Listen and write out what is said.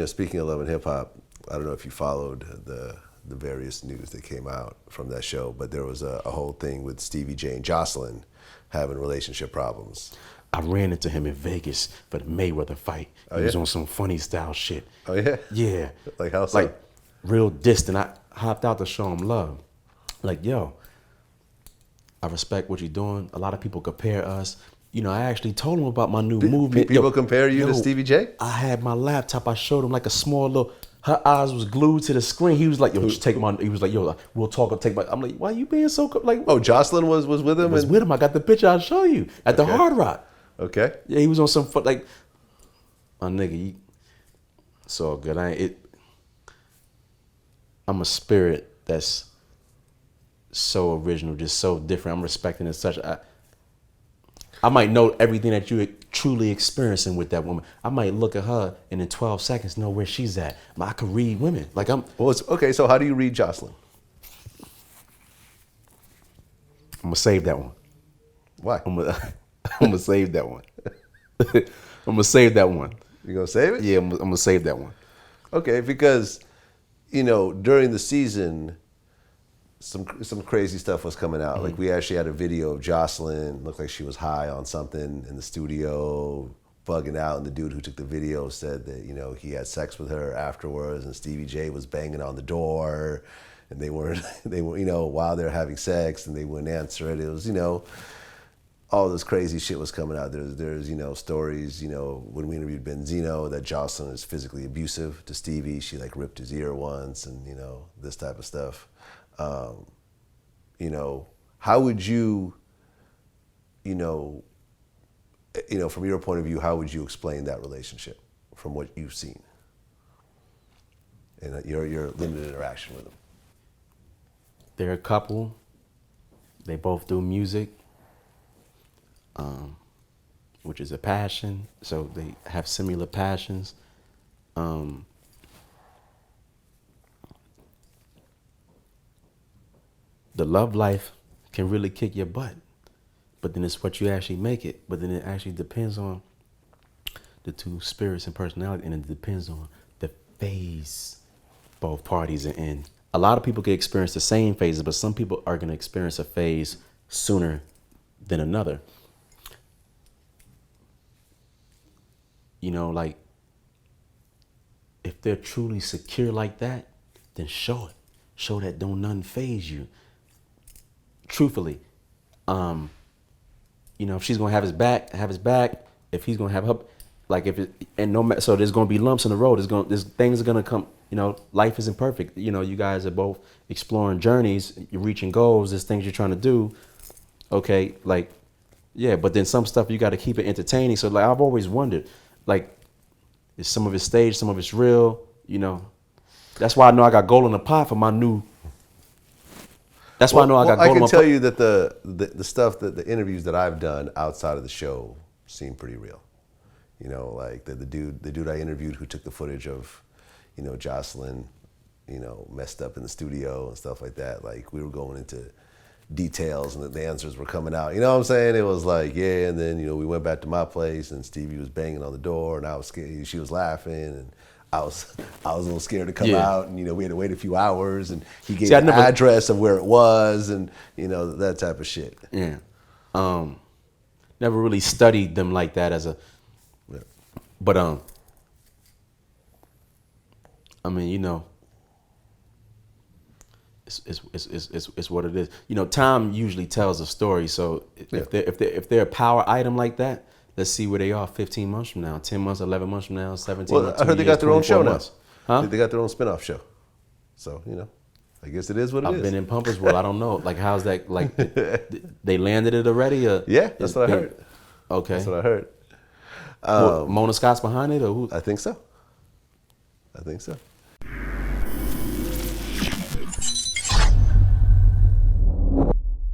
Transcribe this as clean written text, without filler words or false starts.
speaking of Love and Hip Hop, I don't know if you followed the various news that came out from that show, but there was a whole thing with Stevie J and Joseline having relationship problems. I ran into him in Vegas for the Mayweather fight. He was on some funny style shit. Oh yeah? Yeah. Like how so? Like real distant. I hopped out to show him love. Like, yo, I respect what you're doing. A lot of people compare us. I actually told him about my new movement. People compare you to Stevie J? I had my laptop. I showed him like a small little. Her eyes was glued to the screen. He was like, "Yo, just take my." He was like, "Yo, we'll talk. I'll take my." I'm like, "Why you being so like?" Oh, Joseline was with him. I was with him. I got the picture. I'll show you at the Hard Rock. Okay. Yeah, he was on some foot like, oh nigga, it's all good. I'm a spirit that's so original, just so different. I'm respecting it such. I might know everything that you're truly experiencing with that woman. I might look at her and in 12 seconds know where she's at. I could read women. Like okay, so how do you read Joseline? I'm gonna save that one. Why? I'm gonna save that one. I'm gonna save that one. You gonna save it? Yeah, I'm gonna save that one. Okay, because during the season, some crazy stuff was coming out. Mm-hmm. Like we actually had a video of Joseline, looked like she was high on something in the studio, bugging out, and the dude who took the video said that he had sex with her afterwards, and Stevie J was banging on the door, and they were while they're having sex, and they wouldn't answer it. It was all this crazy shit was coming out. There's stories, when we interviewed Benzino, that Joseline is physically abusive to Stevie. She like ripped his ear once, and this type of stuff. How would you, from your point of view, how would you explain that relationship from what you've seen and your limited interaction with them? They're a couple. They both do music, which is a passion. So they have similar passions. The love life can really kick your butt, but then it's what you actually make it. But then it actually depends on the two spirits and personality, and it depends on the phase both parties are in. A lot of people can experience the same phases, but some people are going to experience a phase sooner than another. Like if they're truly secure like that, then show it. Show that don't nothing phase you. Truthfully, if she's gonna have his back, If he's gonna have her, so there's gonna be lumps in the road. There's things are gonna come. Life isn't perfect. You guys are both exploring journeys. You're reaching goals. There's things you're trying to do. Okay, but then some stuff you got to keep it entertaining. So I've always wondered, is some of it staged, some of it's real. That's why I know I got gold in the pot for my new. That's why I know I got gold in my pot. I can tell you that the stuff that the interviews that I've done outside of the show seem pretty real. Like the dude I interviewed who took the footage of, Joseline, messed up in the studio and stuff like that. Like we were going into details and the answers were coming out. You know what I'm saying? It was like, yeah, and then, we went back to my place and Stevie was banging on the door and I was scared. She was laughing and I was a little scared to come out, and we had to wait a few hours, and he gave the address of where it was, and that type of shit. Yeah, never really studied them like that as a, but I mean, it's what it is. Time usually tells a story. So if they're a power item like that, let's see where they are 15 months from now, 10 months, 11 months from now, 17 months. I heard they got their own show now. Huh? They got their own spinoff show. So, I guess it is what it is. I've been in Pumpers World. I don't know. How's that? They landed it already? Yeah, that's what I heard. Okay. That's what I heard. Mona Scott's behind it, or who? I think so.